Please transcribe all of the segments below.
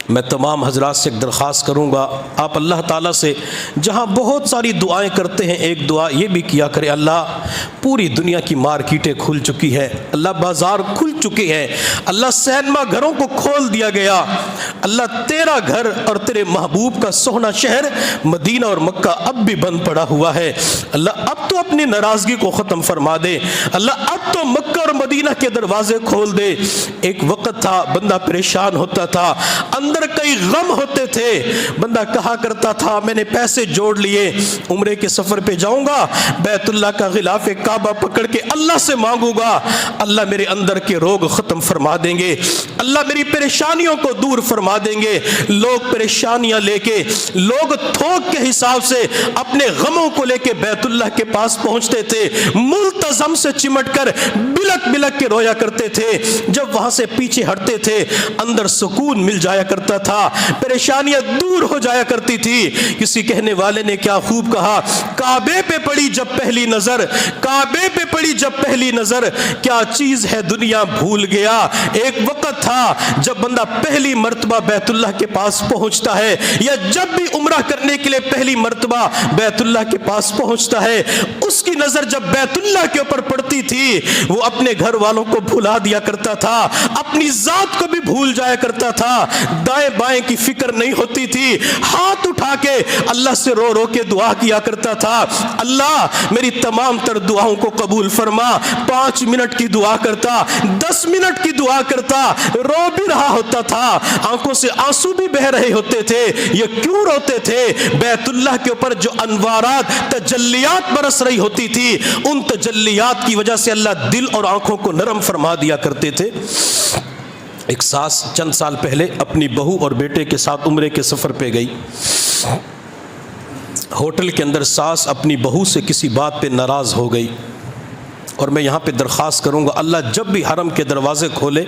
میں تمام حضرات سے ایک درخواست کروں گا، آپ اللہ تعالیٰ سے جہاں بہت ساری دعائیں کرتے ہیں، ایک دعا یہ بھی کیا کرے، اللہ پوری دنیا کی مارکیٹیں کھل چکی ہے، اللہ بازار کھل چکے ہیں، اللہ سینما گھروں کو کھول دیا گیا، اللہ تیرا گھر اور تیرے محبوب کا سونا شہر مدینہ اور مکہ اب بھی بند پڑا ہوا ہے، اللہ اب تو اپنی ناراضگی کو ختم فرما دے، اللہ اب تو مکہ اور مدینہ کے دروازے کھول دے۔ ایک وقت تھا بندہ پریشان ہوتا تھا، اندر کئی غم ہوتے تھے، بندہ کہا کرتا تھا میں نے پیسے جوڑ لیے، عمرے کے سفر پہ جاؤں گا، بیت اللہ کا غلاف کعبہ پکڑ کے اللہ سے مانگوں گا، اللہ میرے اندر کے روگ ختم فرما دیں گے، اللہ میری پریشانیوں کو دور فرما دیں گے۔ لوگ پریشانیاں لے کے، لوگ تھوک کے حساب سے اپنے غموں کو لے کے بیت اللہ کے پاس پہنچتے تھے، ملتزم سے چمٹ کر بلک بلک کے رویا کرتے تھے، جب وہاں سے پیچھے ہٹتے تھے اندر سکون مل جایا کرتا تھا، پریشانیاں دور ہو جایا کرتی تھی۔ کسی کہنے والے نے کیا خوب کہا، کعبے پہ پڑی جب پہلی نظر، کعبے پہ پڑی جب پہلی نظر، کیا چیز ہے دنیا بھول گیا۔ ایک وقت تھا جب بندہ پہلی مرتبہ بیت اللہ کے پاس پہنچتا ہے، یا جب بھی عمرہ کرنے کے لیے پہلی مرتبہ بیت اللہ کے پاس پہنچتا ہے، اس کی نظر جب بیت اللہ کے اوپر پڑتی تھی، وہ اپنے گھر والوں کو بھلا دیا کرتا تھا، اپنی ذات کو بھی بھول جایا کرتا تھا، دائیں بائیں کی فکر نہیں ہوتی تھی، ہاتھ اٹھا کے اللہ سے رو رو کے دعا کیا کرتا تھا، اللہ میری تمام تر دعاؤں کو قبول فرما۔ 5 منٹ کی دعا کرتا، 10 منٹ کی دعا کرتا، رو بھی رہا ہوتا تھا، آنکھوں سے آنسو بھی بہ رہے ہوتے تھے۔ یہ کیوں روتے تھے؟ بیت اللہ کے اوپر جو انوارات تجلیات برس رہی ہوتی تھی، ان تجلیات کی وجہ سے اللہ دل اور آنکھوں کو نرم فرما دیا کرتے تھے۔ ایک ساس چند سال پہلے اپنی بہو اور بیٹے کے ساتھ عمرے کے سفر پہ گئی، ہوٹل کے اندر ساس اپنی بہو سے کسی بات پہ ناراض ہو گئی، اور میں یہاں پہ درخواست کروں گا اللہ جب بھی حرم کے دروازے کھولے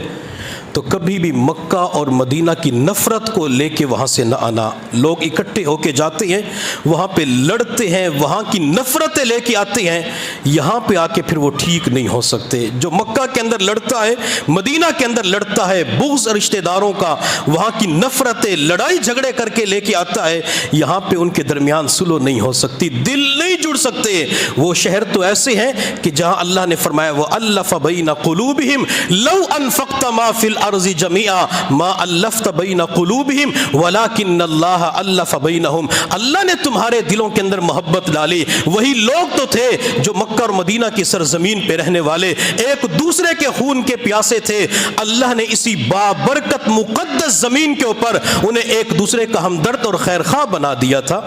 تو کبھی بھی مکہ اور مدینہ کی نفرت کو لے کے وہاں سے نہ آنا۔ لوگ اکٹھے ہو کے جاتے ہیں، وہاں پہ لڑتے ہیں، وہاں کی نفرتیں لے کے آتے ہیں، یہاں پہ آ کے پھر وہ ٹھیک نہیں ہو سکتے۔ جو مکہ کے اندر لڑتا ہے، مدینہ کے اندر لڑتا ہے، بغض رشتہ داروں کا، وہاں کی نفرتیں لڑائی جھگڑے کر کے لے کے آتا ہے، یہاں پہ ان کے درمیان صلح نہیں ہو سکتی، دل نہیں جڑ سکتے۔ وہ شہر تو ایسے ہیں کہ جہاں اللہ نے فرمایا وَأَلَّفَ بَيْنَ قُلُوبِهِمْ لَوْ أَنفَقْتَ مَا فِي الْأَرْضِ جَمِيعًا مَا أَلَّفْتَ بَيْنَ قُلُوبِهِمْ وَلَكِنَّ اللَّهَ أَلَّفَ بَيْنَهُمْ۔ اللہ نے تمہارے دلوں کے اندر محبت ڈالی۔ وہی لوگ تو تھے جو مکہ اور مدینہ کی سرزمین پہ رہنے والے ایک دوسرے کے خون کے پیاسے تھے، اللہ نے اسی بابرکت مقدس زمین کے اوپر انہیں ایک دوسرے کا ہمدرد اور خیرخواہ بنا دیا تھا۔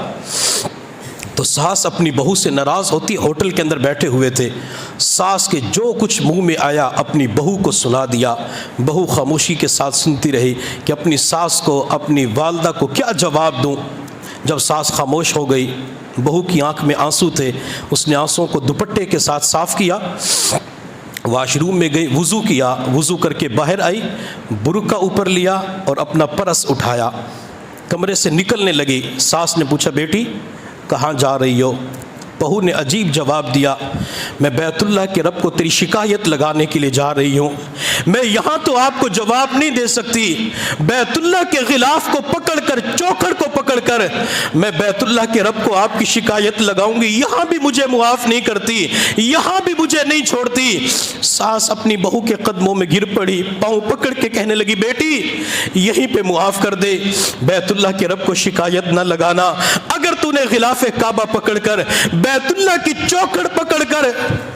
تو ساس اپنی بہو سے ناراض ہوتی، ہوٹل کے اندر بیٹھے ہوئے تھے، ساس کے جو کچھ منہ میں آیا اپنی بہو کو سنا دیا۔ بہو خاموشی کے ساتھ سنتی رہی کہ اپنی ساس کو، اپنی والدہ کو کیا جواب دوں۔ جب ساس خاموش ہو گئی، بہو کی آنکھ میں آنسو تھے، اس نے آنسوؤں کو دوپٹے کے ساتھ صاف کیا، واش روم میں گئی، وضو کیا، وضو کر کے باہر آئی، برقع اوپر لیا اور اپنا پرس اٹھایا، کمرے سے نکلنے لگی۔ ساس نے پوچھا بیٹی کہاں جا رہی ہو؟ بہو نے عجیب جواب دیا، میں بیت اللہ کے رب کو تیری شکایت لگانے کے لیے جا رہی ہوں، میں یہاں تو آپ کو جواب نہیں دے سکتی، بیت اللہ کے غلاف کو پکڑ کر، چوکھڑ کو پکڑ کر میں بیت اللہ کے رب کو آپ کی شکایت لگاؤں گی، یہاں بھی مجھے معاف نہیں کرتی، یہاں بھی مجھے نہیں چھوڑتی۔ ساس اپنی بہو کے قدموں میں گر پڑی، پاؤں پکڑ کے کہنے لگی بیٹی یہیں پہ معاف کر دے، بیت اللہ کے رب کو شکایت نہ لگانا، اگر تو نے غلاف کعبہ پکڑ کر، بیت اللہ کی چوکھڑ پکڑ کر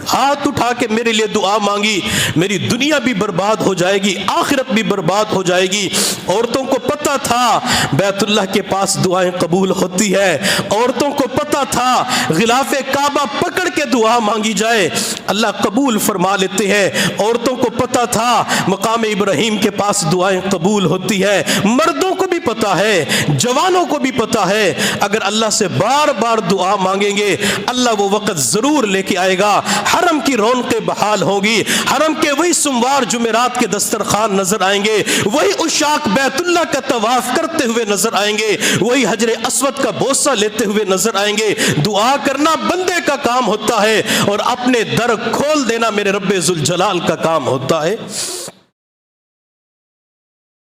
ہاتھ اٹھا کے میرے لیے دعا مانگی، میری دنیا بھی برباد ہو جائے گی، آخرت بھی برباد ہو جائے گی۔ عورتوں کو پتا تھا بیت اللہ کے پاس دعائیں قبول ہوتی ہے، عورتوں کو پتا تھا غلاف کعبہ پکڑ کے دعا مانگی جائے اللہ قبول فرما لیتے ہیں، عورتوں کو پتا تھا مقام ابراہیم کے پاس دعائیں قبول ہوتی ہے، مردوں کو بھی پتا ہے، جوانوں کو بھی پتا ہے، اگر اللہ سے بار بار دعا مانگیں گے اللہ وہ وقت ضرور لے کے آئے گا، حرم کی رونقیں بحال ہوگی، حرم کے وہی سموار جمعرات کے دسترخوان نظر آئیں گے، وہی عشاق بیت اللہ کا طواف کرتے ہوئے نظر آئیں گے، وہی حجر اسود کا بوسہ لیتے ہوئے نظر آئیں گے۔ دعا کرنا بندے کا کام ہوتا ہے اور اپنے در کھول دینا میرے رب ذوالجلال کا کام ہوتا ہے۔